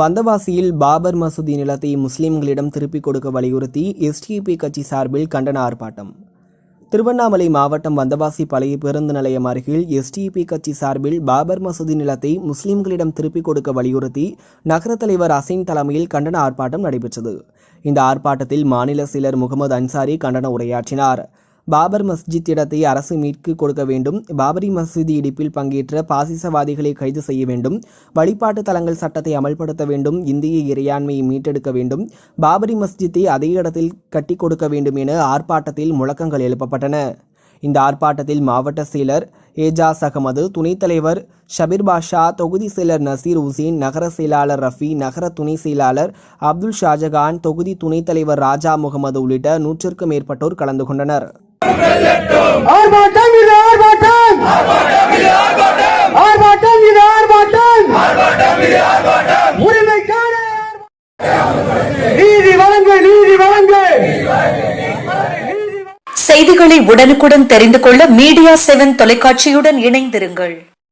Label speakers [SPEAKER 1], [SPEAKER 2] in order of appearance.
[SPEAKER 1] வந்தவாசியில் பாபர் மசூதி நிலத்தை முஸ்லிம்களிடம் திருப்பிக் கொடுக்க வலியுறுத்தி எஸ்டிபி கட்சி சார்பில் கண்டன ஆர்ப்பாட்டம். திருவண்ணாமலை மாவட்டம் வந்தவாசி பழைய பேருந்து நிலையம் அருகில் எஸ்டிபி கட்சி சார்பில் பாபர் மசூதி நிலத்தை முஸ்லிம்களிடம் திருப்பிக் கொடுக்க வலியுறுத்தி நகர தலைவர் அசீன் தலைமையில் கண்டன ஆர்ப்பாட்டம் நடைபெற்றது. இந்த ஆர்ப்பாட்டத்தில் மாநில செயலர் முகமது அன்சாரி கண்டன உரையாற்றினார். பாபர் மஸ்ஜித் இடத்தை அரசு மீட்கு கொடுக்க வேண்டும், பாபரி மசூதி இடிப்பில் பங்கேற்ற பாசிசவாதிகளை கைது செய்ய வேண்டும், வழிபாட்டு தலங்கள் சட்டத்தை அமல்படுத்த வேண்டும், இந்திய இறையாண்மையை மீட்டெடுக்க வேண்டும், பாபரி மஸ்ஜித்தை அதே இடத்தில் கட்டி கொடுக்க வேண்டும் என ஆர்ப்பாட்டத்தில் முழக்கங்கள் எழுப்பப்பட்டன. இந்த ஆர்ப்பாட்டத்தில் மாவட்ட செயலர் ஏஜாஸ் அகமது, துணைத் தலைவர் ஷபீர் பாஷா, தொகுதி செயலர் நசீர் உசேன், நகர செயலாளர் ரஃபி, நகர துணை செயலாளர் அப்துல் ஷாஜகான், தொகுதி துணைத் தலைவர் ராஜா முகமது உள்ளிட்ட 100க்கும் மேற்பட்டோர் கலந்து கொண்டனர்.
[SPEAKER 2] செய்திகளை உடனுக்குடன் தெரிந்து கொள்ள மீடியா 7 தொலைக்காட்சியுடன் இணைந்திருங்கள்.